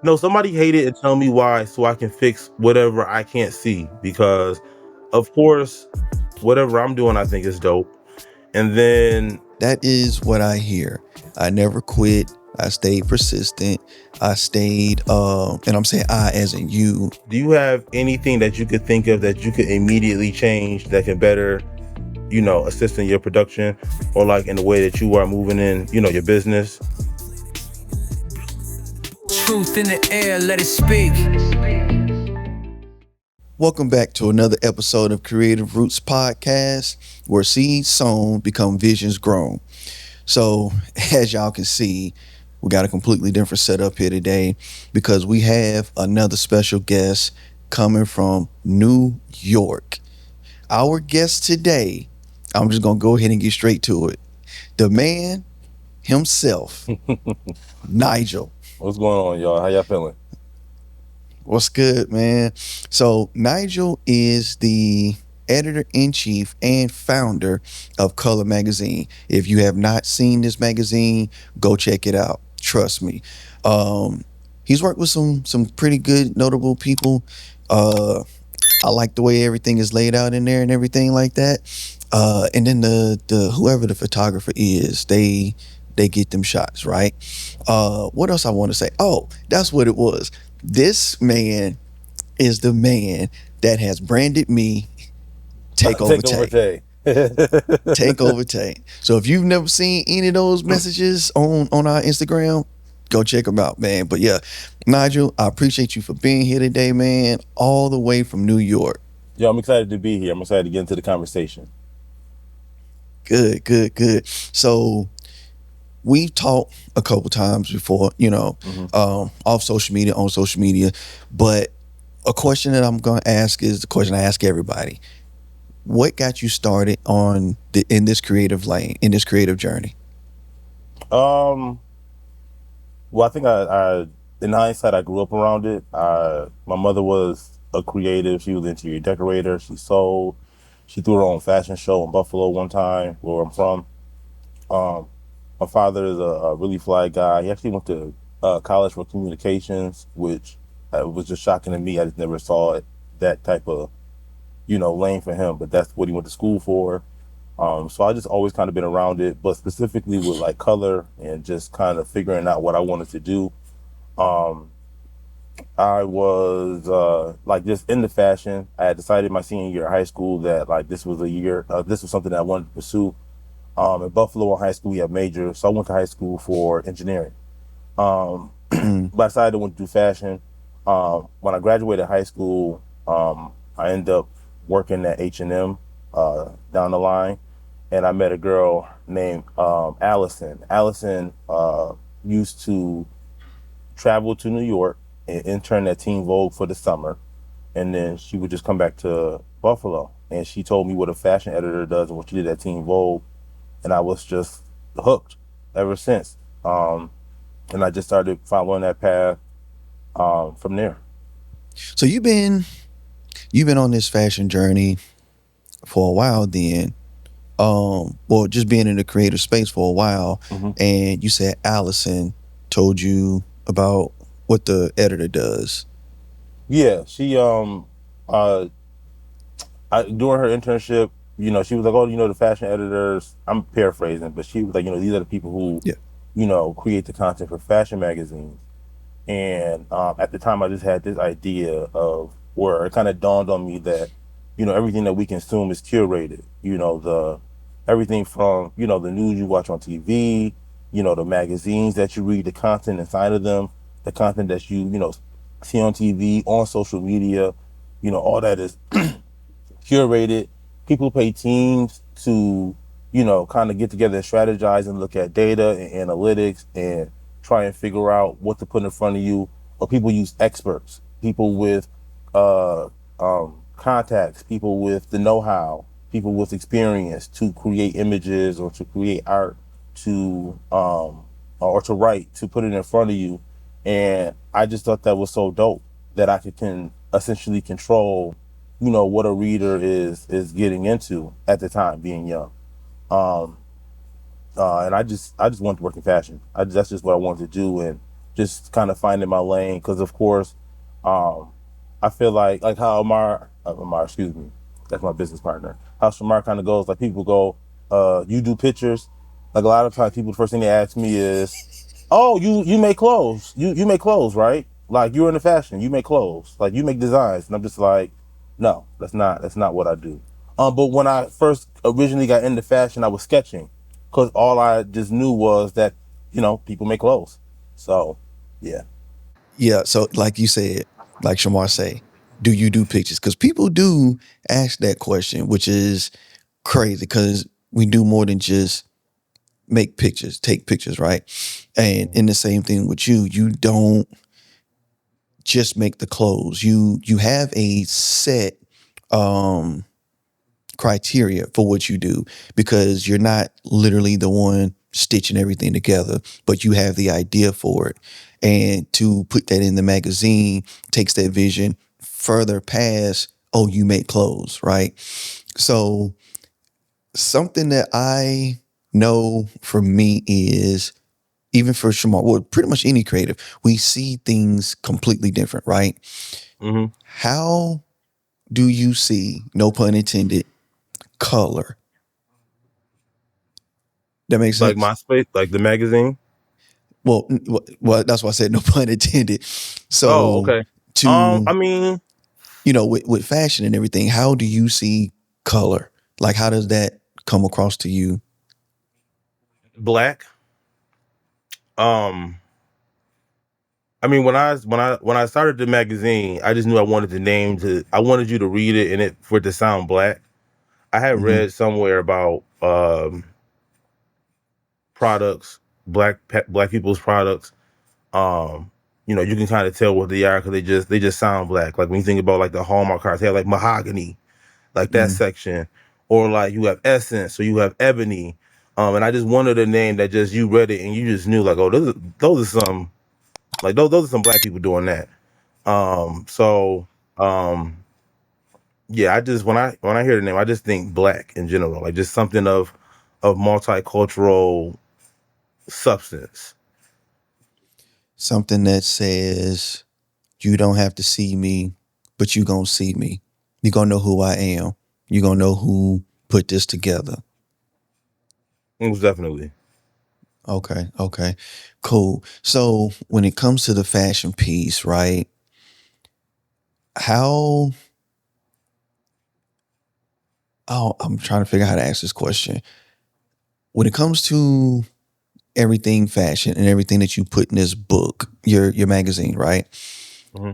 No, somebody hate it and tell me why so I can fix whatever I can't see. Because, of course, whatever I'm doing, I think is dope. And then, That is what I hear. I never quit. I stayed persistent. I stayed, and I'm saying I as in you. do you have anything that you could think of that you could immediately change that can better, assist in your production or like in the way that you are moving in, your business? Truth in the air, let it speak. Welcome back to another episode of Creative Roots Podcast, where seeds sown become visions grown. So, as y'all can see, we got a completely different setup here today because we have another special guest coming from New York. Our guest today, I'm just going to go ahead and get straight to it. The man himself, Nigel. What's going on, y'all? How y'all feeling? What's good, man? So, Nigel is the editor-in-chief and founder of Kolor Magazine. If you have not seen this magazine, go check it out. Trust me. He's worked with some pretty good, notable people. I like the way everything is laid out in there and everything like that. And then the whoever the photographer is, they get them shots, right? What else I want to say? Oh, that's what it was. This man is the man that has branded me Take Over Tay. Take Over Tay. So if you've never seen any of those messages on our Instagram, go check them out, man. But yeah, Nigel, I appreciate you for being here today, man, all the way from New York. Yeah, I'm excited to be here. I'm excited to get into the conversation. Good. So we've talked a couple times before, off social media, on social media. But a question that I'm going to ask is the question I ask everybody. What got you started in this creative lane, in this creative journey? Well, I think I in hindsight, I grew up around it. My mother was a creative. She was an interior decorator. She sold. She threw her own fashion show in Buffalo one time, where I'm from. My father is a really fly guy. He actually went to college for communications, which was just shocking to me. I just never saw that type of, lane for him, but that's what he went to school for. So I just always kind of been around it, but specifically with like color and just kind of figuring out what I wanted to do. I was like just into fashion. I had decided my senior year of high school that like this was something that I wanted to pursue. In Buffalo in high school, we have majors, so I went to high school for engineering. But I decided to want to do fashion. When I graduated high school, I ended up working at H&M down the line, and I met a girl named Allison. Allison used to travel to New York and intern at Teen Vogue for the summer, and then she would just come back to Buffalo. And she told me what a fashion editor does and what she did at Teen Vogue, and I was just hooked ever since. And I just started following that path from there. So you've been on this fashion journey for a while then. Well, just being in the creative space for a while. Mm-hmm. And you said Allison told you about what the editor does. Yeah, she during her internship, she was like, "Oh, the fashion editors." I'm paraphrasing, but she was like, "These are the people who, create the content for fashion magazines." And at the time, I just had this idea of where it kind of dawned on me that, everything that we consume is curated. Everything from the news you watch on TV, the magazines that you read, the content inside of them, the content that you see on TV, on social media, all that is curated. People pay teams to, kind of get together and strategize and look at data and analytics and try and figure out what to put in front of you. Or people use experts, people with contacts, people with the know-how, people with experience to create images or to create art, to or to write, to put it in front of you. And I just thought that was so dope that I can essentially control, what a reader is getting into at the time, being young. And I just wanted to work in fashion. That's just what I wanted to do, and just kind of finding my lane. Because of course, um, I feel like how Amar, excuse me, that's my business partner. How Shamar kind of goes, like people go, you do pictures. Like a lot of times, people the first thing they ask me is, "Oh, you make clothes? You make clothes, right? Like you're into fashion. You make clothes. Like you make designs." And I'm just like, "No, that's not what I do." But when I first originally got into fashion, I was sketching, because all I just knew was that people make clothes. So, yeah. Yeah. So, like you said, like Shamar say, do you do pictures? Because people do ask that question, which is crazy because we do more than just make pictures, take pictures, right? And in the same thing with you, you don't just make the clothes. You have a set um criteria for what you do because you're not literally the one stitching everything together, but you have the idea for it. And to put that in the magazine takes that vision further past, oh, you make clothes, right? So something that I know for me is even for Shamar, well, pretty much any creative, we see things completely different, right? Hmm. How do you see, no pun intended, color? That makes Like sense? MySpace, like the magazine. Well, that's why I said no pun intended. Oh, So okay. to, I mean, with fashion and everything, how do you see color? Like, how does that come across to you? black. Um, I mean, when I started the magazine, I just knew I wanted you to read it and it for it to sound black. I had Hmm. read somewhere about products, black people's products. Um, you can kind of tell what they are because they just sound black. Like when you think about like the Hallmark cards, they have like mahogany, like that Hmm. section, or like you have essence, or you have ebony. And I just wanted a name that just you read it and you just knew like, oh, those are some like those are some black people doing that. So um, yeah, I just when I hear the name, I just think black in general, like just something of multicultural substance. Something that says, you don't have to see me, but you gonna see me. You gonna know who I am. You gonna know who put this together. Most definitely. Okay, okay, cool. So when it comes to the fashion piece, right? How Oh, I'm trying to figure out how to ask this question. When it comes to everything fashion and everything that you put in this book, your magazine, right? Hmm.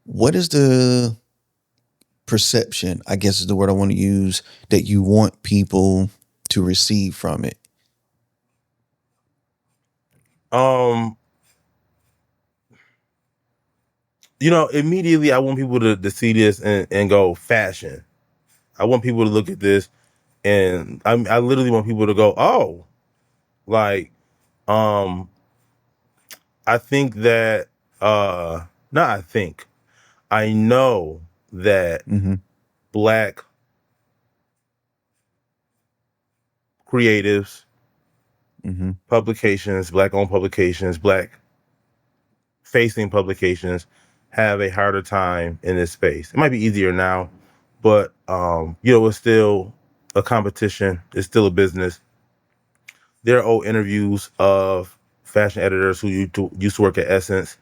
What is the perception, I guess is the word I want to use, that you want people to receive from it? Um, immediately I want people to see this and go fashion. I want people to look at this and I literally want people to go, oh, like, um, I think that, not I think, I know that Mm-hmm. black creatives, Mm-hmm. publications, black owned publications, black facing publications have a harder time in this space. It might be easier now, but it's still a competition. It's still a business. There are old interviews of fashion editors who used to work at Essence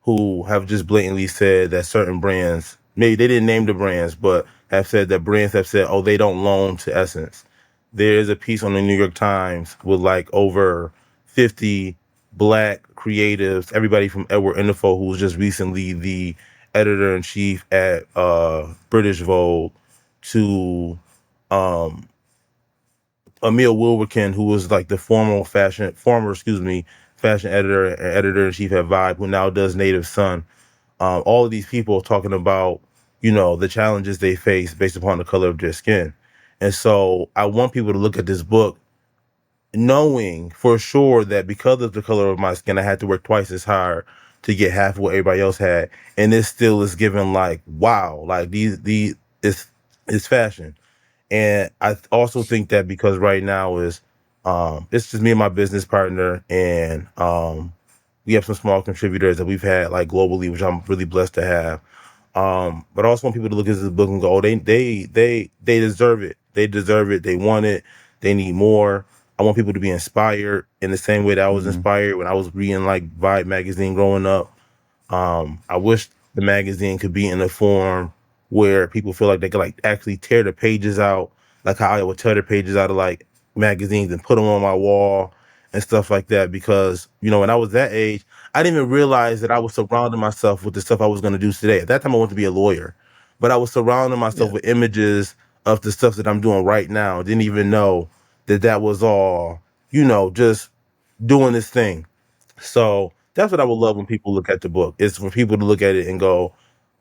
who have just blatantly said that certain brands, maybe they didn't name the brands, but have said that brands have said, oh, they don't loan to Essence. There is a piece on the New York Times with like over 50 black creatives, everybody from Edward Enninful, who was just recently the editor-in-chief at British Vogue, to um, Emil Wilwerkin, who was like the fashion editor-in-chief at Vibe, who now does Native Son. All of these people talking about, the challenges they face based upon the color of their skin. And so I want people to look at this book knowing for sure that because of the color of my skin, I had to work twice as hard to get half of what everybody else had. And this still is given like, wow, like these, it's fashion. And I also think that because right now is, it's just me and my business partner, and we have some small contributors that we've had like globally, which I'm really blessed to have. But I also want people to look at this book and go, oh, they deserve it. They deserve it. They want it. They need more. I want people to be inspired in the same way that I was Mm-hmm. inspired when I was reading like Vibe magazine growing up. I wish the magazine could be in a form where people feel like they could like actually tear the pages out, like how I would tear the pages out of like magazines and put them on my wall and stuff like that. Because when I was that age, I didn't even realize that I was surrounding myself with the stuff I was going to do today. At that time, I wanted to be a lawyer, but I was surrounding myself Yeah. with images of the stuff that I'm doing right now. Didn't even know that that was all, just doing this thing. So that's what I would love when people look at the book. Is for people to look at it and go,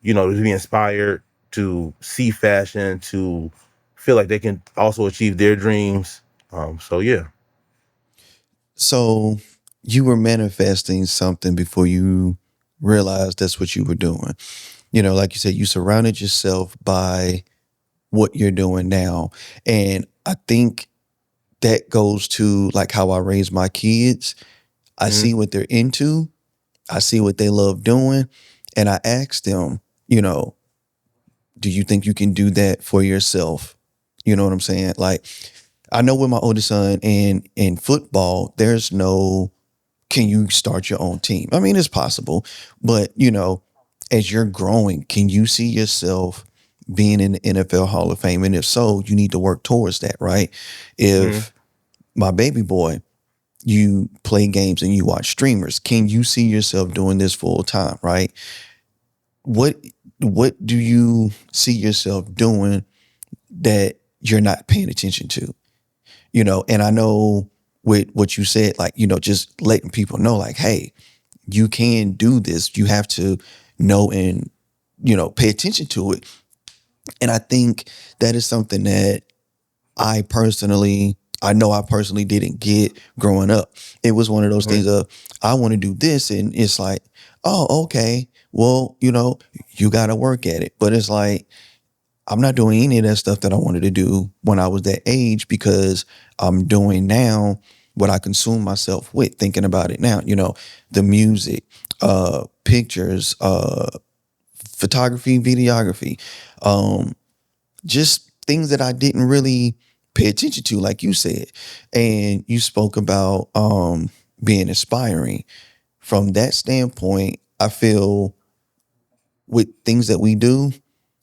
to be inspired, to see fashion, to feel like they can also achieve their dreams. So yeah. So you were manifesting something before you realized that's what you were doing. Like you said, you surrounded yourself by what you're doing now. And I think that goes to like how I raise my kids. I Hmm. see what they're into, I see what they love doing, and I ask them, you know, do you think you can do that for yourself? You know what I'm saying? Like, I know with my oldest son in football, there's no can you start your own team? I mean, it's possible, but as you're growing, can you see yourself being in the NFL Hall of Fame? And if so, you need to work towards that, right? Hmm. If my baby boy, you play games and you watch streamers, can you see yourself doing this full time, right? What what do you see yourself doing that you're not paying attention to? And I know with what you said, like, just letting people know, like, hey, you can do this. You have to know and, pay attention to it. And I think that is something that I know I personally didn't get growing up. It was one of those Hmm. things of, I want to do this. And it's like, oh, okay. Well, you got to work at it. But it's like, I'm not doing any of that stuff that I wanted to do when I was that age because I'm doing now what I consume myself with, thinking about it now, the music, pictures, photography, videography, um, just things that I didn't really pay attention to, like you said. And you spoke about being inspiring. From that standpoint, I feel with things that we do,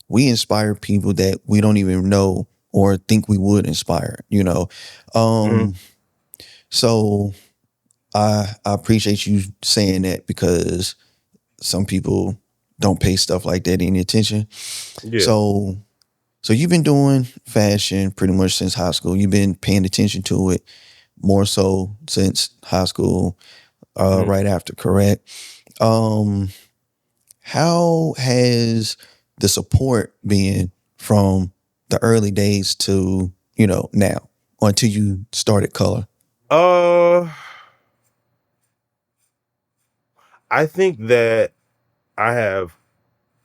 we inspire people that we don't even know or think we would inspire. Hmm. Um, so I appreciate you saying that because some people don't pay stuff like that any attention. Yeah. So so you've been doing fashion pretty much since high school. You've been paying attention to it more so since high school, Hmm. right after, correct? Um, how has the support been from the early days to, now or until you started color? Uh, I think that I have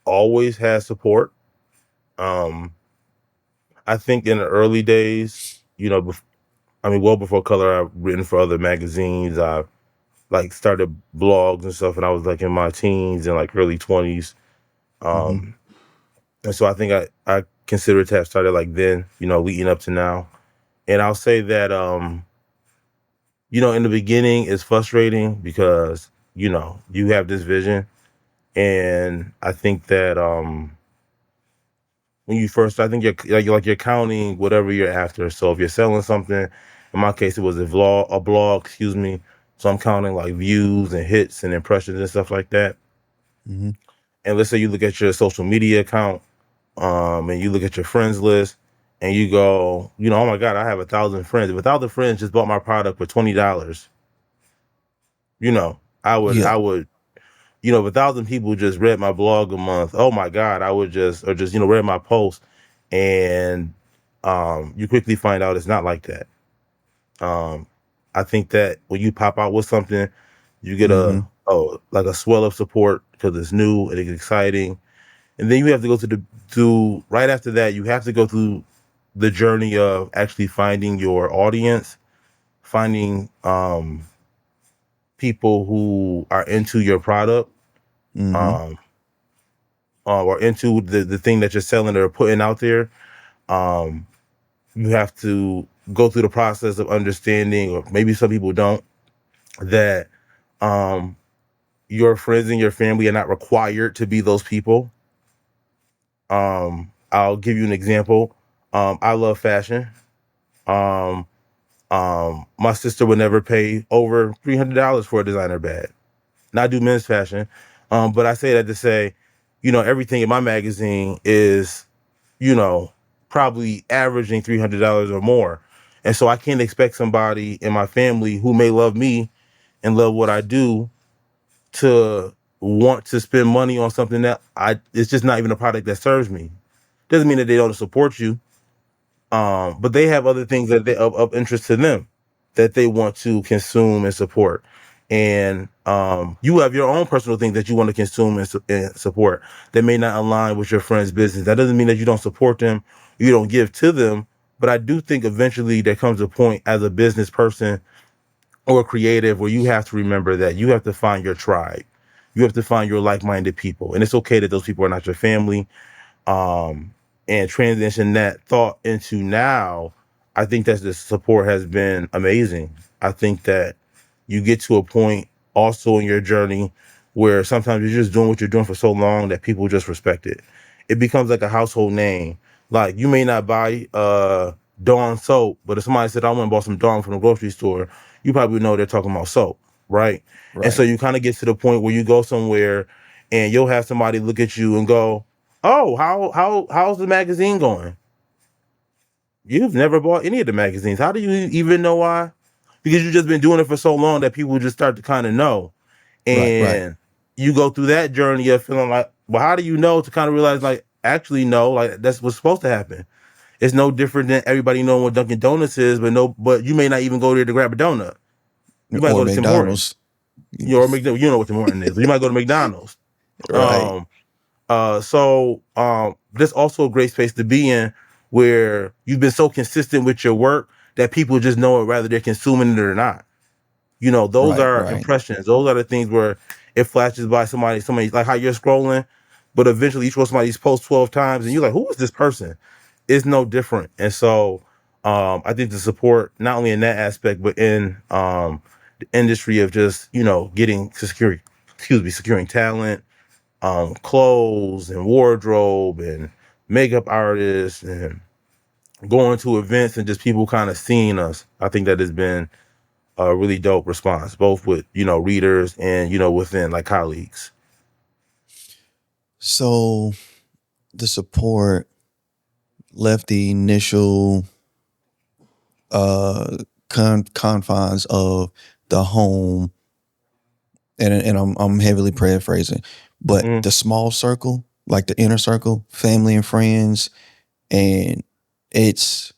always had support. Um, I think in the early days, well before color, I've written for other magazines. I like started blogs and stuff, and I was like in my teens and like early 20s. Mm-hmm. Um, and so I think I consider it to have started like then, leading up to now. And I'll say that, in the beginning it's frustrating because, you have this vision. And I think that, when you first, I think you're counting whatever you're after. So if you're selling something, in my case, it was a blog, excuse me. So I'm counting like views and hits and impressions and stuff like that. Mm-hmm. And let's say you look at your social media account, and you look at your friends list, and you go, oh my God, I have 1,000 friends. If 1,000 friends just bought my product for $20, I Yeah. would, if 1,000 people just read my blog a month, oh my God, I would just, or just, read my post, and you quickly find out it's not like that. Um, I think that when you pop out with something, you get Mm-hmm. like a swell of support because it's new and it's exciting. And then you have to go to right after that, you have to go through the journey of actually finding your audience, finding people who are into your product, Mm-hmm. um, or into the thing that you're selling or putting out there, um, you have to go through the process of understanding, or maybe some people don't, that um, your friends and your family are not required to be those people. I'll give you an example. I love fashion. Um, my sister would never pay over $300 for a designer bag. And I do men's fashion. But I say that to say, everything in my magazine is, you know, probably averaging $300 or more. And so I can't expect somebody in my family who may love me and love what I do to want to spend money on something that it's just not even a product that serves me. Doesn't mean that they don't support you. But they have other things that of interest to them that they want to consume and support. And you have your own personal things that you want to consume and support that may not align with your friend's business. That doesn't mean that you don't support them, you don't give to them. But I do think eventually there comes a point as a business person or creative where you have to remember that you have to find your tribe. You have to find your like-minded people. And it's okay that those people are not your family, and transition that thought into now. I think that the support has been amazing. I think that you get to a point also in your journey where sometimes you're just doing what you're doing for so long that people just respect it. It becomes like a household name. Like you may not buy Dawn soap, but if somebody said I went and bought some Dawn from the grocery store, you probably know they're talking about soap, right? And so Right. you kind of get to the point where you go somewhere and you'll have somebody look at you and go, "Oh, how's the magazine going? You've never bought any of the magazines. How do you even know why? Because you've just been doing it for so long that people just start to kind of know." Right. Right. And you go through that journey of feeling like, well, how do you know, to kind of realize like actually no, like that's what's supposed to happen. It's no different than everybody knowing what Dunkin' Donuts is, but you may not even go there to grab a donut. You might Or go to Tim Hortons. McDonald's. Or McDonald's. You know what Tim Hortons is. You might go to McDonald's. Right. Um, so there's also a great space to be in where you've been so consistent with your work that people just know it whether they're consuming it or not. Those Right. are Right. impressions. Those are the things where it flashes by somebody like how you're scrolling, but eventually you scroll somebody's post 12 times and you're like, who is this person? It's no different. And so I think the support, not only in that aspect, but in the industry of just, getting securing talent, clothes and wardrobe and makeup artists and going to events and just people kind of seeing us. I think that has been a really dope response, both with, readers and, within like colleagues. So the support left the initial confines of the home, and I'm heavily paraphrasing, but Mm, the small circle, like the inner circle, family and friends, and it's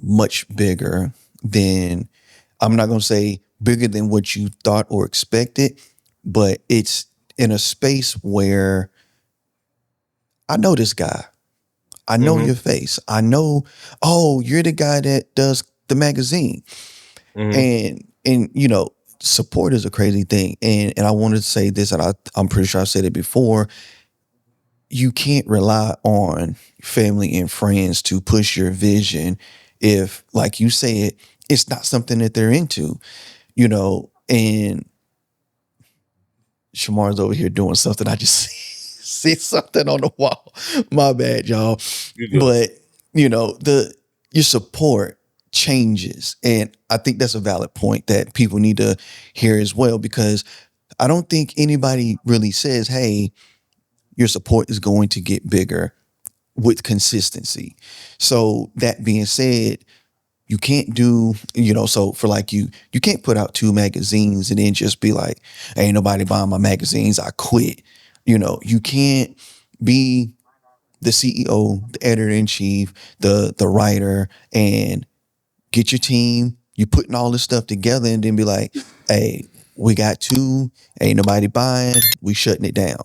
much bigger than, I'm not going to say bigger than what you thought or expected, but it's in a space where I know this guy. I know mm-hmm, your face. I know, oh, you're the guy that does the magazine. mm-hmm, And support is a crazy thing. And I wanted to say this, and I'm pretty sure I said it before. You can't rely on family and friends to push your vision if, like you said, it's not something that they're into, and Shamar's over here doing something. I just see something on the wall. My bad, y'all. you're good. But the your support changes, and I think that's a valid point that people need to hear as well, because I don't think anybody really says, "Hey, your support is going to get bigger with consistency." So that being said, you can't do, so for like you can't put out two magazines and then just be like, ain't nobody buying my magazines, I quit. You can't be the CEO, the editor-in-chief, the writer, and get your team, you putting all this stuff together and then be like, hey, we got two, ain't nobody buying, we shutting it down.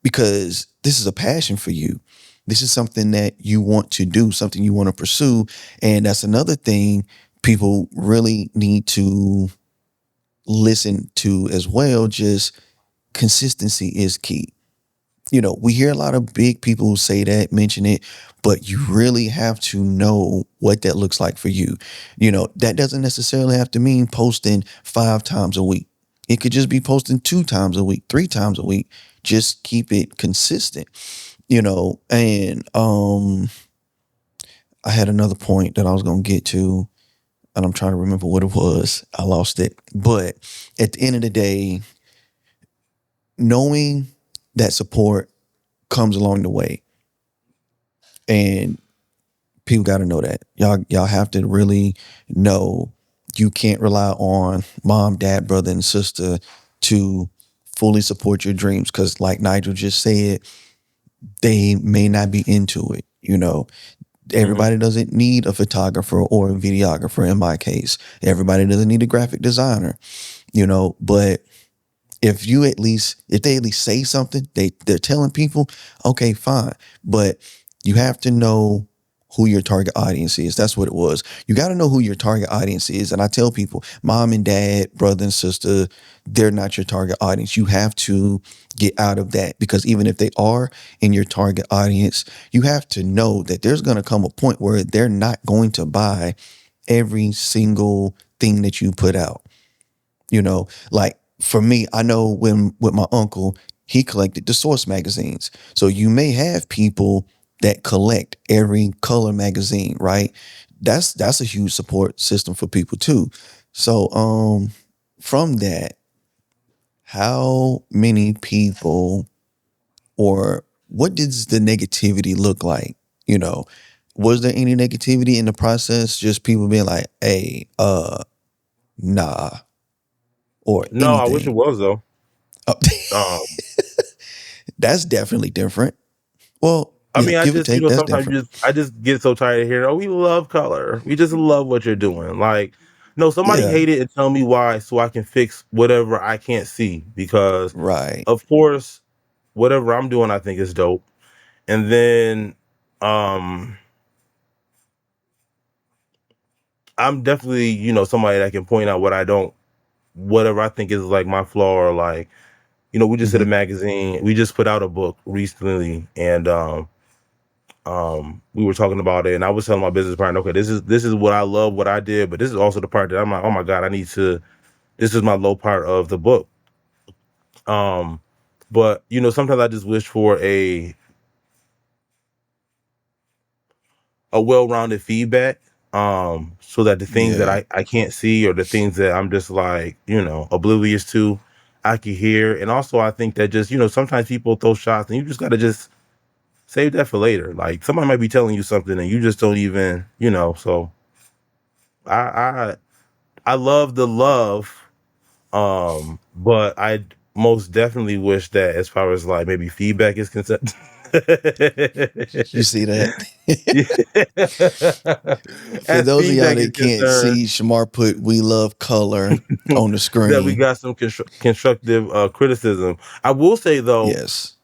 Because this is a passion for you. This is something that you want to do, something you want to pursue. And that's another thing people really need to listen to as well, just consistency is key. We hear a lot of big people say that, mention it, but you really have to know what that looks like for you. That doesn't necessarily have to mean posting 5 times a week. It could just be posting 2 times a week, 3 times a week. Just keep it consistent, and I had another point that I was going to get to, and I'm trying to remember what it was. I lost it. But at the end of the day, knowing that support comes along the way, and people got to know that. Y'all have to really know you can't rely on mom, dad, brother, and sister to fully support your dreams, because like Nigel just said, they may not be into it. Everybody doesn't need a photographer or a videographer. In my case, everybody doesn't need a graphic designer, but if they at least say something, they're telling people, okay, fine. But you have to know who your target audience is. That's what it was. You got to know who your target audience is. And I tell people, mom and dad, brother and sister, they're not your target audience. You have to get out of that, because even if they are in your target audience, you have to know that there's going to come a point where they're not going to buy every single thing that you put out. Like for me, I know when with my uncle, he collected the Source magazines. So you may have people that collect every color magazine, right? That's a huge support system for people too. So from that, how many people, or what does the negativity look like? Was there any negativity in the process? Just people being like, hey, nah, or No, I wish it anything? was though. Oh, Um, that's definitely different. Well, I yeah, mean, I give or just take, that's sometimes different. I just get so tired of hearing, "Oh, we love color. We just love what you're doing." Like, no, somebody Yeah, hate it and tell me why, so I can fix whatever I can't see. Because, right. of course, whatever I'm doing, I think is dope. And then, um, I'm definitely somebody that can point out whatever I think is like my flaw, or like we just did a Hmm. magazine. We just put out a book recently, and we were talking about it, and I was telling my business partner, okay, this is what I love, what I did, but this is also the part that I'm like, oh my god, this is my low part of the book. um but sometimes I just wish for a well-rounded feedback, so that the things that Yeah. I can't see, or the things that I'm just like oblivious to, I can hear. And also I think that just sometimes people throw shots, and you just got to just save that for later. Like, somebody might be telling you something and you just don't even so I I love the love, but I most definitely wish that, as far as like maybe feedback is concerned, You see that? For as those of y'all feedback is that can't concerned, see, Shamar put "We Love Color" on the that we screen. got some constructive criticism. I will say though, Yes.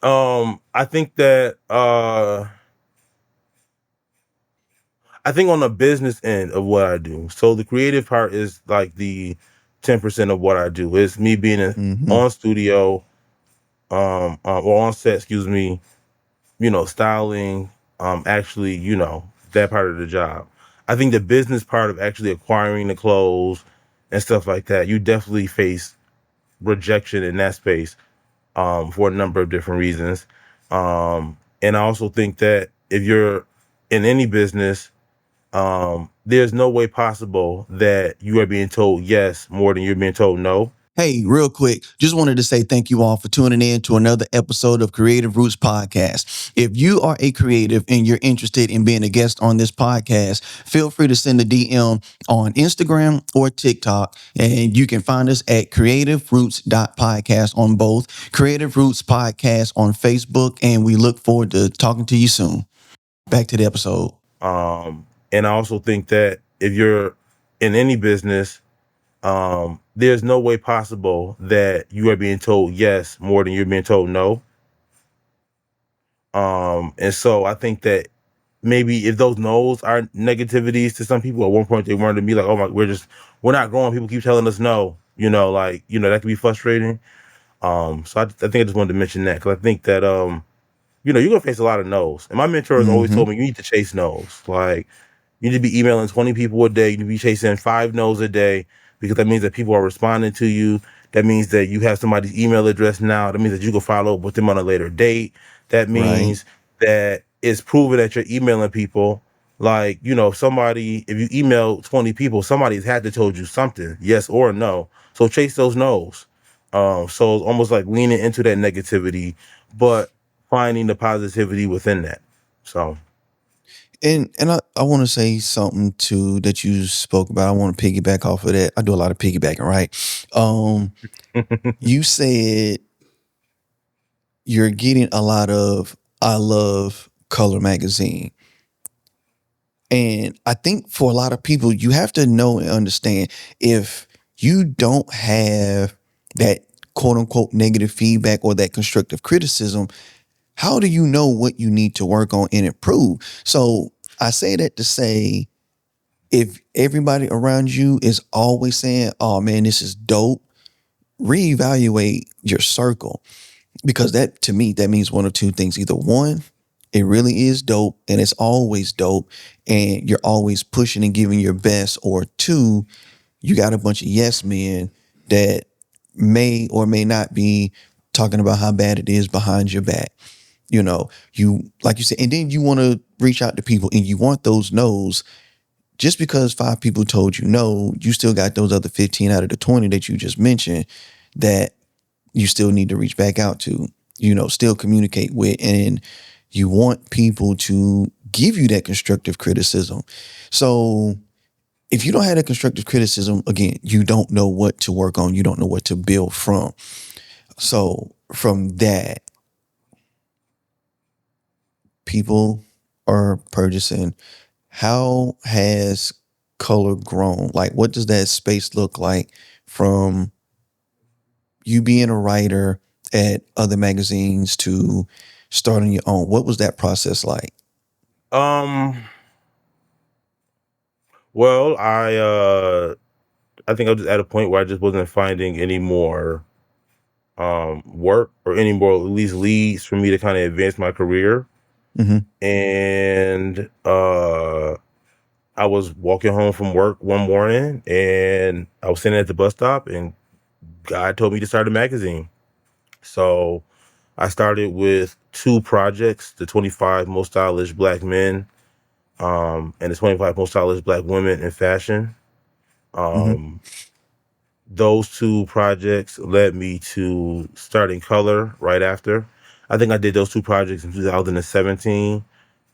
I think that I think on the business end of what I do, so the creative part is like the 10% of what I do. It's me being Hmm. on studio, or on set, excuse me, styling, actually, that part of the job. I think the business part of actually acquiring the clothes and stuff like that, you definitely face rejection in that space, for a number of different reasons. And I also think that if you're in any business, there's no way possible that you are being told yes more than you're being told no. Hey, real quick, just wanted to say thank you all for tuning in to another episode of Creative Roots Podcast. If you are a creative and you're interested in being a guest on this podcast, feel free to send a DM on Instagram or TikTok, and you can find us at Creative Roots Podcast on both, Creative Roots Podcast on Facebook, and we look forward to talking to you soon. Back to the episode. And I also think that if you're in any business, there's no way possible that you are being told yes more than you're being told no. And so I think that maybe if those no's are negativities to some people, at one point they wanted to be like, oh my, we're not growing. People keep telling us no. That can be frustrating. So I think I just wanted to mention that because I think that you're gonna face a lot of no's. And my mentor has always Mm-hmm. told me you need to chase no's. Like you need to be emailing 20 people a day. You need to be chasing 5 no's a day because that means that people are responding to you. That means that you have somebody's email address now. That means that you can follow up with them on a later date. That Right. means that it's proven that you're emailing people. Like, if you email 20 people, somebody's had to told you something, yes or no. So chase those no's. So it's almost like leaning into that negativity, but finding the positivity within that. So, And I want to say something too that you spoke about. I want to piggyback off of that. I do a lot of piggybacking, right? Um, you said you're getting a lot of I love Color Magazine. And I think for a lot of people, you have to know and understand if you don't have that quote unquote negative feedback or that constructive criticism, how do you know what you need to work on and improve? So I say that to say, if everybody around you is always saying, oh man, this is dope, reevaluate your circle. Because that to me, that means one of two things. Either one, it really is dope and it's always dope and you're always pushing and giving your best, or two, you got a bunch of yes men that may or may not be talking about how bad it is behind your back. You like you said, and then you want to reach out to people and you want those no's. Just because 5 people told you no, you still got those other 15 out of the 20 that you just mentioned that you still need to reach back out to, still communicate with. And you want people to give you that constructive criticism. So if you don't have that constructive criticism, again, you don't know what to work on. You don't know what to build from. So from that, people are purchasing. How has color grown? Like, what does that space look like from you being a writer at other magazines to starting your own? What was that process like? um, well, I think I was just at a point where I just wasn't finding any more work or any more at least leads for me to kind of advance my career. Mm-hmm. And I was walking home from work one morning and I was sitting at the bus stop and God told me to start a magazine. So I started with 2 projects, the 25 most stylish black men, and the 25 most stylish black women in fashion. Mm-hmm. Um, those 2 projects led me to starting Color right after. I think I did those 2 projects in 2017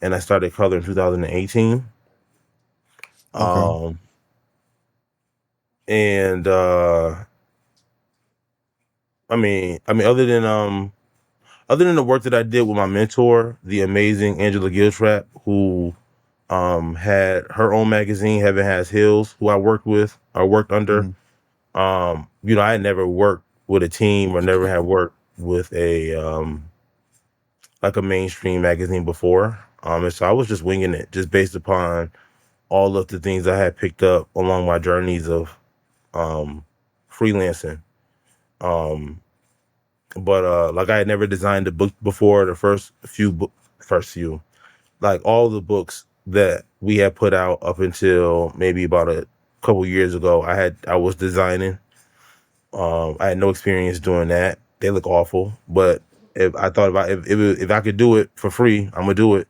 and I started Color in 2018. Okay. Um, and other than the work that I did with my mentor, the amazing Angela Giltrap, who had her own magazine, Heaven Has Hills, who I worked with or worked under. Mm-hmm. I had never worked with a team or never had worked with a like a mainstream magazine before. And so I was just winging it, just based upon all of the things I had picked up along my journeys of um freelancing. Um but like I had never designed a book before. The first few, like all the books that we had put out up until maybe about a couple years ago, I was designing. I had no experience doing that. They look awful, but if I thought about if I could do it for free, I'm gonna do it.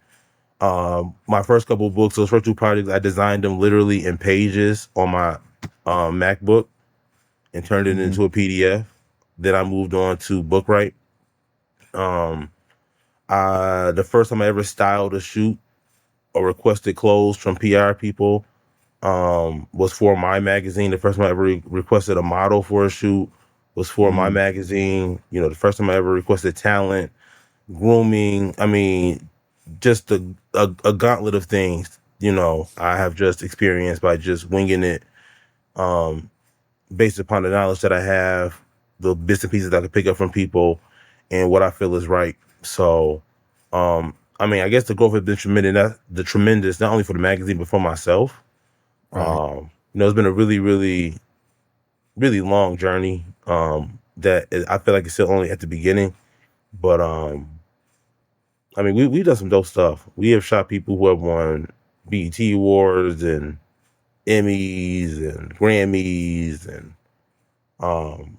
My first couple of books, those first 2 projects, I designed them literally in pages on my MacBook and turned it Mm-hmm. into a PDF. Then I moved on to Bookright. Um, the first time I ever styled a shoot or requested clothes from PR people was for my magazine. The first time I ever requested a model for a shoot was for my Mm-hmm. magazine. The first time I ever requested talent, grooming. I mean, just a gauntlet of things. I have just experienced by just winging it, um, based upon the knowledge that I have, the bits and pieces that I can pick up from people, and what I feel is right. So, I guess the growth has been tremendous. Tremendous, not only for the magazine but for myself. Right. It's been a really, really really long journey. I feel like it's still only at the beginning. But I mean, we done some dope stuff. We have shot people who have won BET awards and Emmys and Grammys, and um,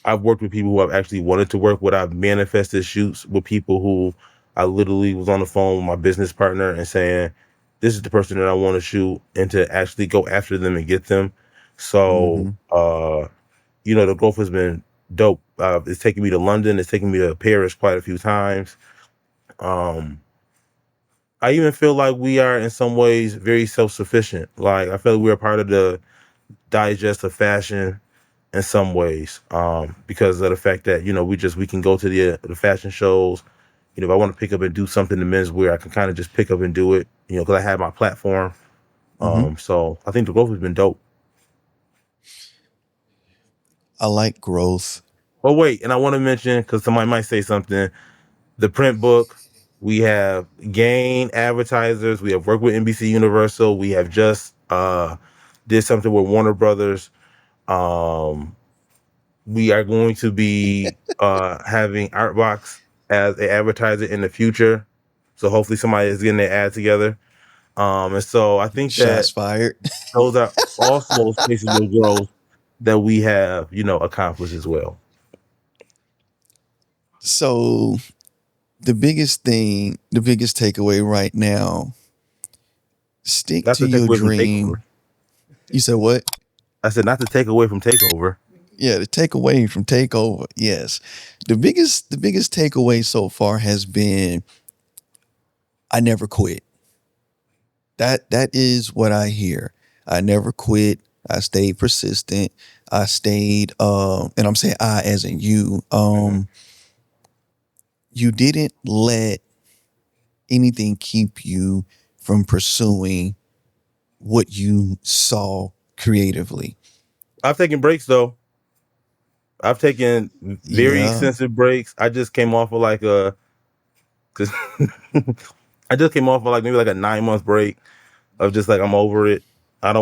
I've worked with people who I've actually wanted to work with. I've manifested shoots with people who I literally was on the phone with my business partner and saying, "This is the person that I want to shoot," and to actually go after them and get them. So, Mm-hmm. the growth has been dope. It's taken me to London. It's taken me to Paris quite a few times. Um, I even feel like we are in some ways very self-sufficient. Like I feel like we're a part of the digest of fashion in some ways, because of the fact that we can go to the fashion shows. If I want to pick up and do something in menswear, I can kind of just pick up and do it. Because I have my platform. Mm-hmm. So I think the growth has been dope. I like growth. Oh wait, and I want to mention, because somebody might say something. The print book. We have gained advertisers. We have worked with NBC Universal. We have just did something with Warner Brothers. Um, we are going to be having Artbox as an advertiser in the future. So hopefully somebody is getting their ad together. And so I think Shots that fired. those are also spaces of growth that we have, accomplished as well. So the biggest takeaway right now, stick Not to to take your away from takeover. dream. You said what? I said not to take away from takeover. Yeah, the takeaway from takeover. Yes. The biggest takeaway so far has been I never quit. That is what I hear. I never quit. I stayed persistent. I stayed and I'm saying I as in you. Mhm. You didn't let anything keep you from pursuing what you saw creatively. I've taken breaks though. I've taken very Yeah. extensive breaks. I just came off of like a, cause I just came off of like maybe like a 9 month break of just like I'm over it. I'm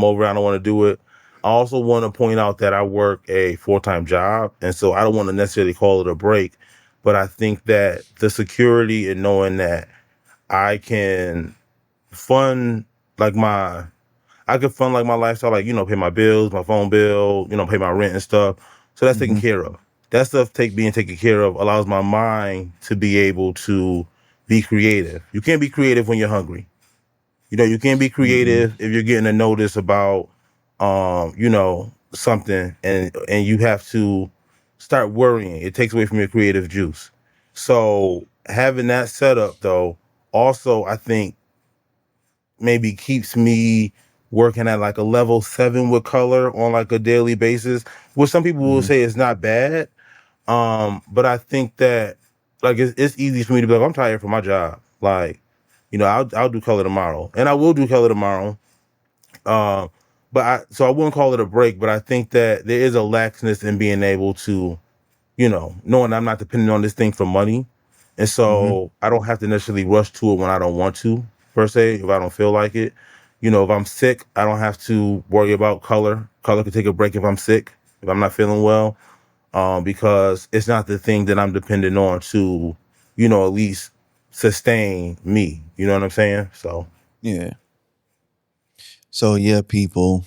over it. I don't want to do it. I also want to point out that I work a full-time job, and so I don't want to necessarily call it a break, but I think that the security in knowing that I can fund like my I could fund like my lifestyle, like, pay my bills, my phone bill, pay my rent and stuff. So that's taken Mm-hmm. care of. That stuff being taken care of allows my mind to be able to be creative. You can't be creative when you're hungry. You can't be Mm-mm. creative if you're getting a notice about something, and you have to start worrying. It takes away from your creative juice. So having that setup though, also I think maybe keeps me working at like a level 7 with color on like a daily basis, which some people will Mm-hmm. say is not bad. But I think that like it's easy for me to be like, I'm tired from my job. Like, I'll do color tomorrow, and I will do color tomorrow. Um, so I wouldn't call it a break, but I think that there is a laxness in being able to, knowing I'm not depending on this thing for money. And Mm-hmm. so I don't have to necessarily rush to it when I don't want to, per se, if I don't feel like it. If I'm sick, I don't have to worry about color. Color can take a break if I'm sick, if I'm not feeling well, because it's not the thing that I'm dependent on to, at least sustain me. You know what I'm saying? So, Yeah. So yeah, people,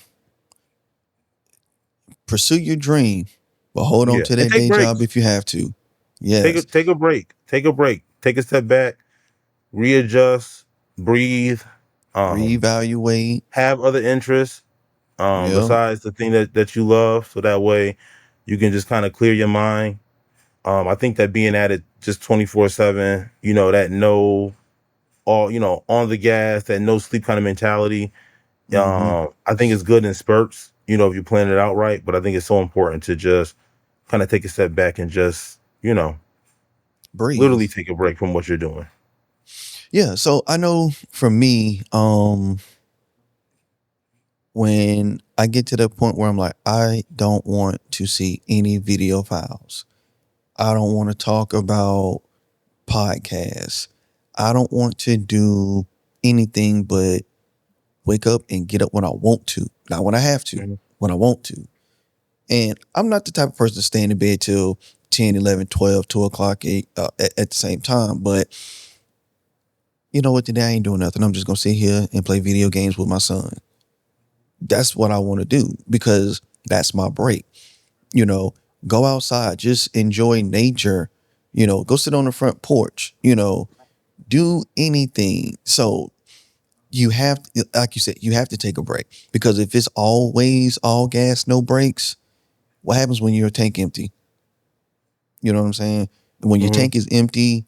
pursue your dream, but hold on yeah. to And that take day job breaks. if you have to. Take a, Yes. take a break. Take a break. Take a step back, readjust, breathe, um, Reevaluate. have other interests Yep. besides the thing that you love, so that way you can just kind of clear your mind. I think that being at it just 24/7, that no all on the gas, that no sleep kind of mentality, Mm-hmm. I think it's good in spurts, if you plan it out right. But I think it's so important to just kind of take a step back and just Breathe. literally take a break from what you're doing. Yeah. So I know for me, when I get to the point where I'm like, I don't want to see any video files. I don't want to talk about podcasts. I don't want to do anything but wake up and get up when I want to, not when I have to, Mhm. when I want to. And I'm not the type of person to stay in bed till 10, 11, 12, 2 o'clock at the same time. But you know what? Today I ain't doing nothing. I'm just going to sit here and play video games with my son. That's what I want to do because that's my break. You know, go outside, just enjoy nature, go sit on the front porch, do anything. So you have, like you said, you have to take a break because if it's always all gas, no brakes, what happens when your tank empty? You know what I'm saying? When your Mm-hmm. tank is empty,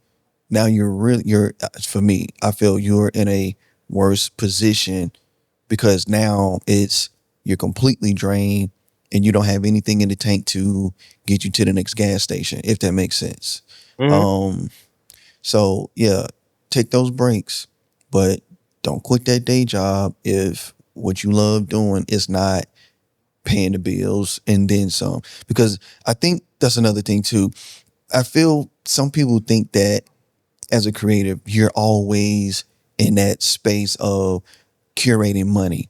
now you're for me, I feel you're in a worse position because now you're completely drained and you don't have anything in the tank to get you to the next gas station, if that makes sense. Mm-hmm. Um, so yeah, take those breaks, but don't quit that day job if what you love doing is not paying the bills and then some. Because I think that's another thing too. I feel some people think that as a creative, you're always in that space of curating money.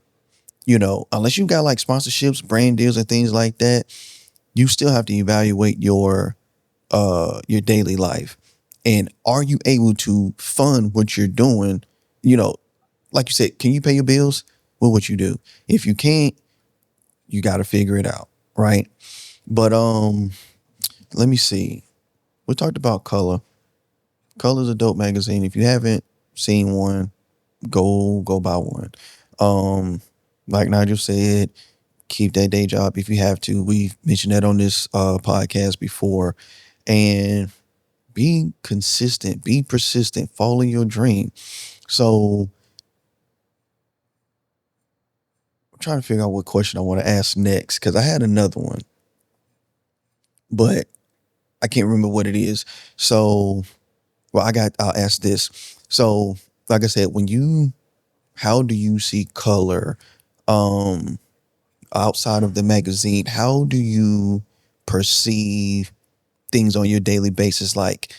Unless you got like sponsorships, brand deals, and things like that, you still have to evaluate your daily life. And are you able to fund what you're doing? You know, like you said, can you pay your bills with what you do? If you can't, you got to figure it out, right? But let me see. We talked about Color. Color's a dope magazine. If you haven't seen one, go buy one. Um, like Nigel said, keep that day job if you have to. We've mentioned that on this podcast before. And be consistent, be persistent, follow your dream. So I'm trying to figure out what question I want to ask next because I had another one, but I can't remember what it is. So, well, I'll ask this. So, like I said, how do you see color um, outside of the magazine? How do you perceive things on your daily basis? Like,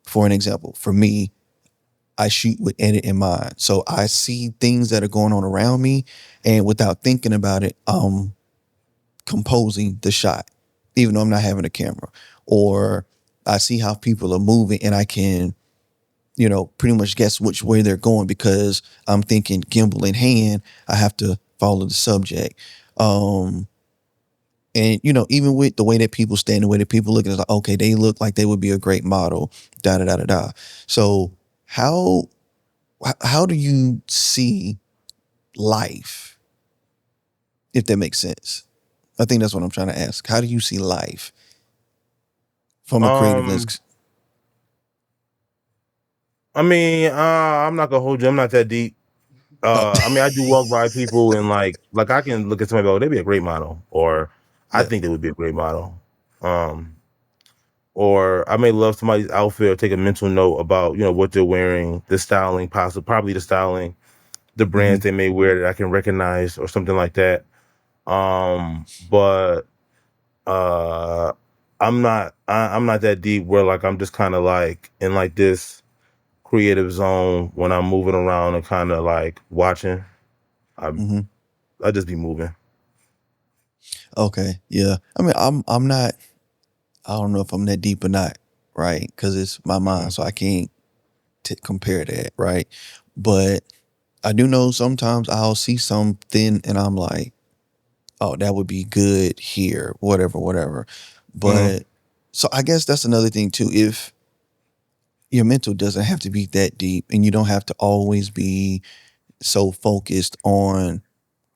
for an example, for me, I shoot with edit in mind. So I see things that are going on around me, and without thinking about it, I'm composing the shot, even though I'm not having a camera. Or I see how people are moving, and I can, pretty much guess which way they're going because I'm thinking gimbal in hand. I have to follow the subject. And even with the way that people stand, the way that people look, it's like, okay, they look like they would be a great model. Da da da da da. So how do you see life, if that makes sense? I think that's what I'm trying to ask. How do you see life from a creative Um, lens? I mean, I'm not gonna hold you. I'm not that deep. Oh, I mean, I do walk by people and like I can look at somebody, oh, they'd be a great model, or I yeah. think they would be a great model. Um, or I may love somebody's outfit or take a mental note about what they're wearing, the styling, probably the styling, the Hmm. brands they may wear that I can recognize or something like that. But uh, I'm not that deep where like I'm just kind of like in like this creative zone when I'm moving around and kind of like watching. I Hmm. I just be moving. Okay. Yeah. I mean, I'm not. I don't know if I'm that deep or not, right? Because it's my Mhm. mind, so I can't compare that, right? But I do know sometimes I'll see something and I'm like, oh, that would be good here, whatever, whatever. Mhm. But so I guess that's another thing too. If your mental doesn't have to be that deep and you don't have to always be so focused on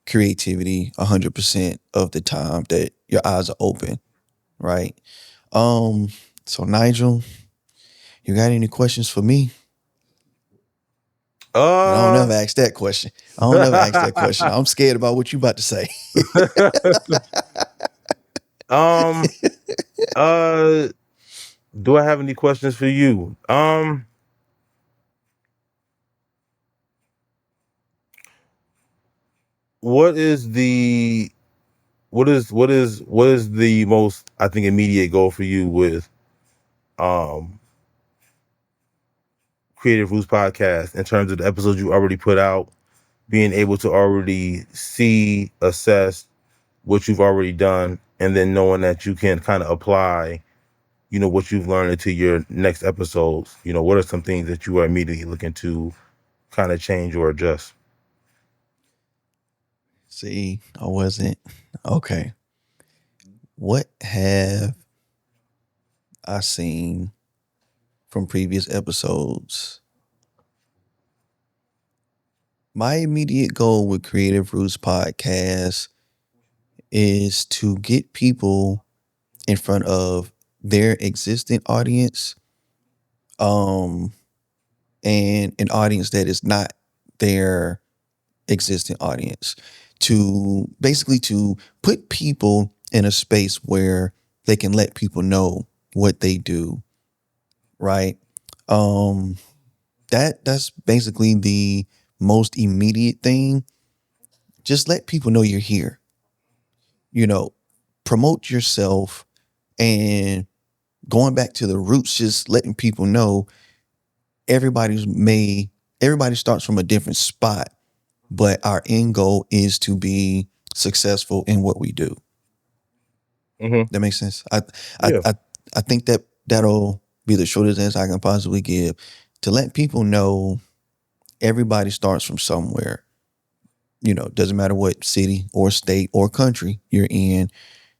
creativity 100% of the time that your eyes are open, right? Um, so Nigel, you got any questions for me? And I don't Uh, never ask that question. I don't never ask that question. I'm scared about what you about to say. um, uh, do I have any questions for you? What is the what is the most I think immediate goal for you with um Creative Roots podcast in terms of the episodes you already put out, being able to already see, assess what you've already done and then knowing that you can kind of apply, what you've learned into your next episodes. What are some things that you are immediately looking to kind of change or adjust? See, I wasn't okay. What have I seen from previous episodes? My immediate goal with Creative Roots Podcast is to get people in front of their existing audience, um, and an audience that is not their existing audience, to basically to put people in a space where they can let people know what they do, right? Um, that's basically the most immediate thing. Just let people know you're here. You know, promote yourself, and going back to the roots, just letting people know everybody's may everybody starts from a different spot, but our end goal is to be successful in what we do. Hmm. That makes sense. I I Yeah. I, I think that that'll be the shortest answer I can possibly give, to let people know everybody starts from somewhere. Doesn't matter what city or state or country you're in.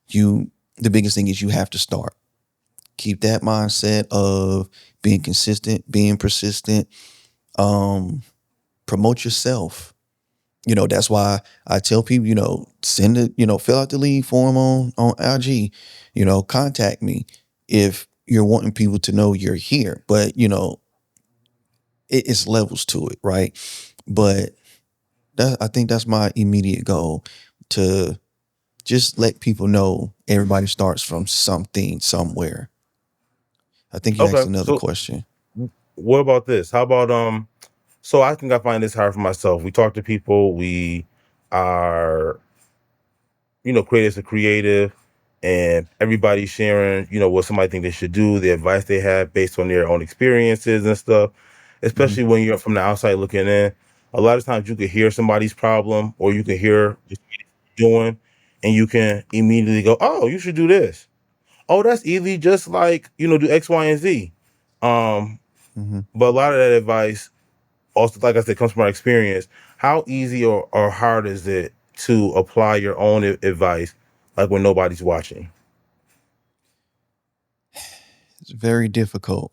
The biggest thing is you have to start. Keep that mindset of being consistent, being persistent. Um, Promote yourself. That's why I tell people, send it, fill out the lead form on IG, contact me if you're wanting people to know you're here. But, it's levels to it, right? But I think that's my immediate goal, to just let people know everybody starts from something somewhere. I think you asked Okay. another So question. what about this? How about so I think I find this hard for myself. We talk to people, we are, creators are creative, and everybody's sharing, what somebody think they should do, the advice they have based on their own experiences and stuff. Hmm. Especially when you're from the outside looking in. A lot of times you could hear somebody's problem, or you can hear just doing, and you can immediately go, "Oh, you should do this. Oh, that's easy. Just like do X, Y, and Z." Um, Hmm. but a lot of that advice also, like I said, comes from our experience. How easy or hard is it to apply your own advice, like when nobody's watching? It's very difficult,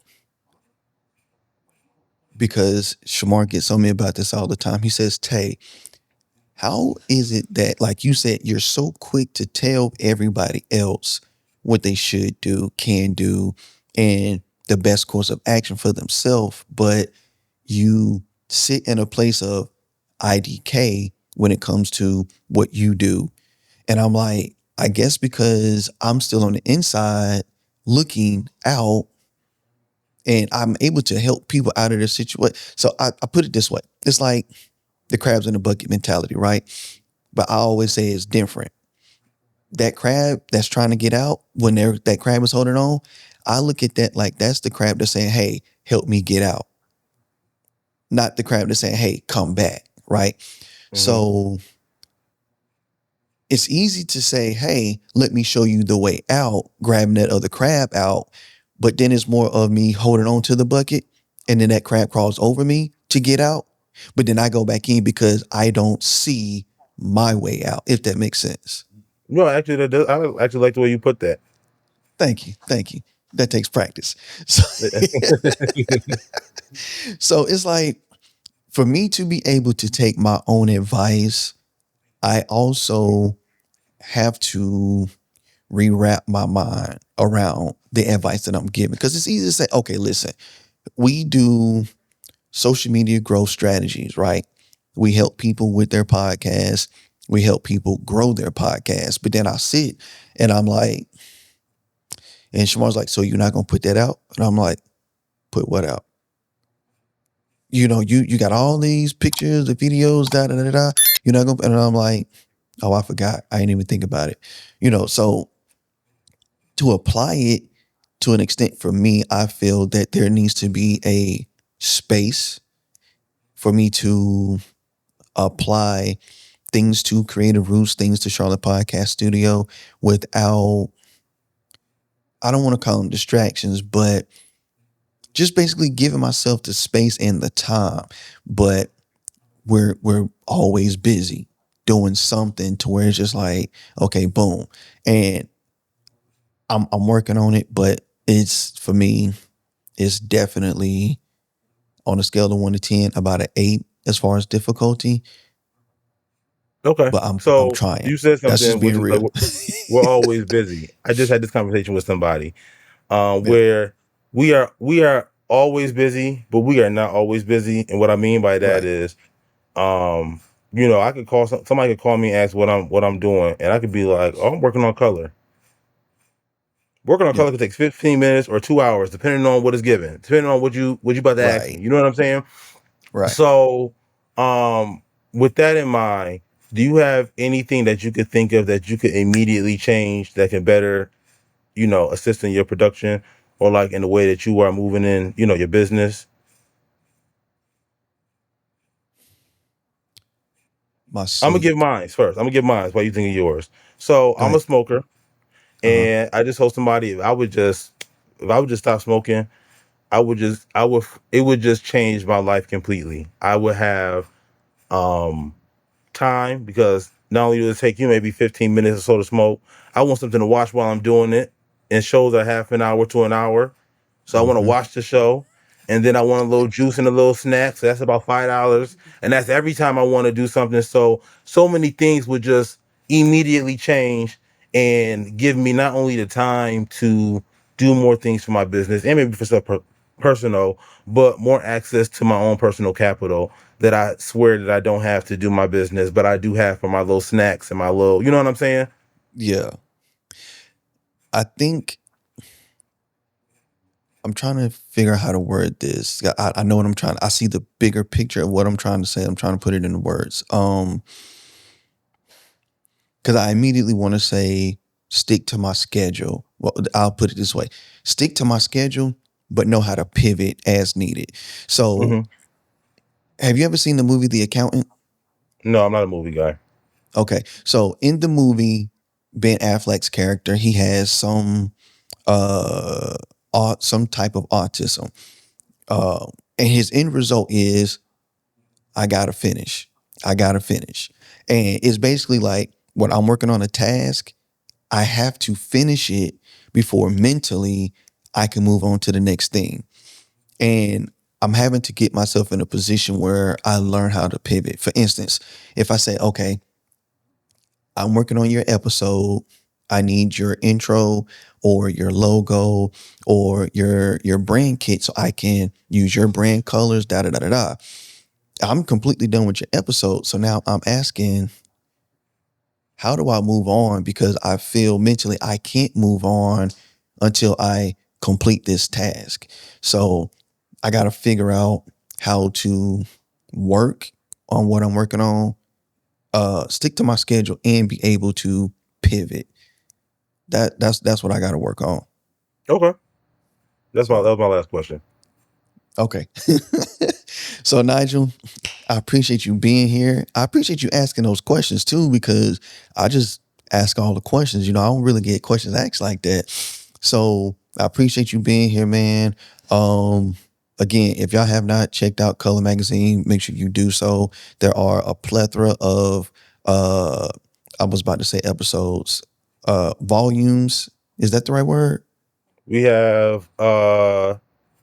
because Shamar gets on me about this all the time. He says, Tay, how is it that, like you said, you're so quick to tell everybody else what they should do, can do, and the best course of action for themselves, but you sit in a place of IDK when it comes to what you do? And I'm like, I guess because I'm still on the inside looking out, and I'm able to help people out of their situation. So I put it this way. It's like the crabs in the bucket mentality, right? But I always say it's different. That crab that's trying to get out, when that crab is holding on, I look at that like that's the crab that's saying, hey, help me get out. Not the crab that's saying, hey, come back, right? Hmm. So it's easy to say, hey, let me show you the way out, grabbing that other crab out. But then it's more of me holding on to the bucket, and then that crab crawls over me to get out. But then I go back in because I don't see my way out, if that makes sense. No, actually, that does, I actually like the way you put that. Thank you. Thank you. That takes practice. So, so it's like, for me to be able to take my own advice, I also have to rewrap my mind around the advice that I'm giving. Because it's easy to say, okay, listen, we do social media growth strategies, right? We help people with their podcasts. We help people grow their podcasts. But then I sit and I'm like, and Shamar's like, so you're not gonna put that out? And I'm like, put what out? You got all these pictures, the videos, da da da da. You're not gonna, and I'm like, oh, I forgot. I didn't even think about it. So to apply it to an extent, for me, I feel that there needs to be a space for me to apply things to Creative Roots, things to Charlotte Podcast Studio without, I don't want to call them distractions, but just basically giving myself the space and the time. But we're always busy doing something to where it's just like, okay, boom. And I'm working on it, but it's for me, it's definitely on a scale of 1 to 10, about an 8 as far as difficulty. Okay. But I'm So trying. you said That's just something which being is like real. we're always busy. I just had this conversation with somebody Yeah. where we are always busy, but we are not always busy. And what I mean by that Right. is, um, I could call somebody could call me and ask what I'm doing, and I could be like, "Oh, I'm working on color." Working on Yeah. color could take 15 minutes or 2 hours, depending on what is given, depending on what you about to ask me. Right. You know what I'm saying? Right. So, with that in mind, do you have anything that you could think of that you could immediately change that can better, assist in your production or like in the way that you are moving in, your business? My I'm gonna give sleep. mine first. I'm gonna give mine while you think of yours. So Go I'm a ahead. smoker, Uh-huh. and I just told somebody if I would just stop smoking, it would just change my life completely. I would have um time because not only does it take you maybe 15 minutes or so to smoke, I want something to watch while I'm doing it. And shows are half an hour to an hour. So I want to Mm-hmm. watch the show. And then I want a little juice and a little snack. So that's about $5. And that's every time I want to do something. So many things would just immediately change and give me not only the time to do more things for my business and maybe for stuff personal, but more access to my own personal capital that I swear that I don't have to do my business, but I do have for my little snacks and my little, you know what I'm saying? Yeah. I think I'm trying to figure out how to word this. I know what I'm trying. I see the bigger picture of what I'm trying to say. I'm trying to put it into words. Because I immediately want to say stick to my schedule. Well, I'll put it this way: stick to my schedule, but know how to pivot as needed. So, Hmm. have you ever seen the movie The Accountant? No, I'm not a movie guy. Okay, so in the movie, Ben Affleck's character, he has uh some type of autism. Uh, and his end result is I gotta finish. I gotta finish. And it's basically like when I'm working on a task, I have to finish it before mentally I can move on to the next thing. And I'm having to get myself in a position where I learn how to pivot. For instance, if I say, okay, I'm working on your episode, I need your intro or your logo or your brand kit so I can use your brand colors, da da da da da. I'm completely done with your episode. So now I'm asking, how do I move on? Because I feel mentally I can't move on until I complete this task. So I got to figure out how to work on what I'm working on, stick to my schedule, and be able to pivot. That's what I got to work on. Okay. That So was my last question. okay. So Nigel, I appreciate you being here. I appreciate you asking those questions too, because I just ask all the questions. I don't really get questions asked like that. So I appreciate you being here, man. Um, Again, if y'all have not checked out Color Magazine, make sure you do so. There are a plethora of I was about to say episodes, volumes. Is that the right word? We have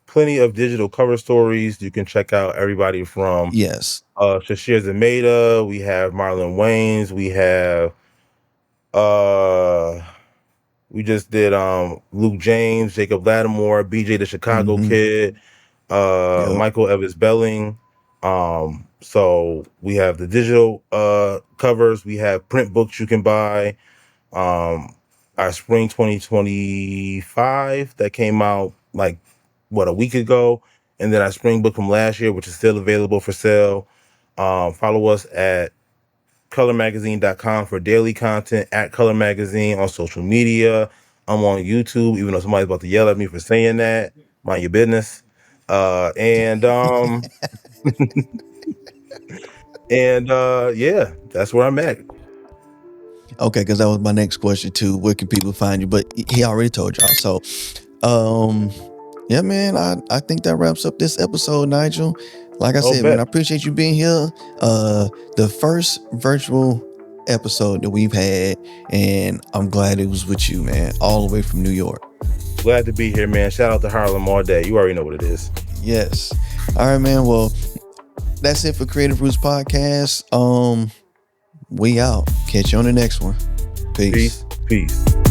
plenty of digital cover stories. You can check out everybody from Yes. Shashir Zameda. We have Marlon Wayans. Uh we just did Luke James, Jacob Lattimore, BJ the Chicago Mm-hmm. Kid, Yep. Michael Evans Belling. So we have the digital covers, we have print books you can buy. Um our spring 2025 that came out like a week ago, and then our spring book from last year, which is still available for sale. Follow us at colormagazine.com for daily content, at Color Magazine on social media. I'm on YouTube, even though somebody's about to yell at me for saying that. Mind your business. And And yeah, that's where I'm at. Okay, because that was my next question too. Where can people find you? But he already told y'all. So, um, yeah, man, I think that wraps up this episode, Nigel. Like I Oh, said, man, I bet. appreciate you being here. The first virtual episode that we've had, and I'm glad it was with you, man, all the way from New York. Glad to be here, man. Shout out to Harlem all day. You already know what it is. Yes. All right, man. Well, that's it for Creative Roots Podcast. We out. Catch you on the next one. Peace. Peace. Peace.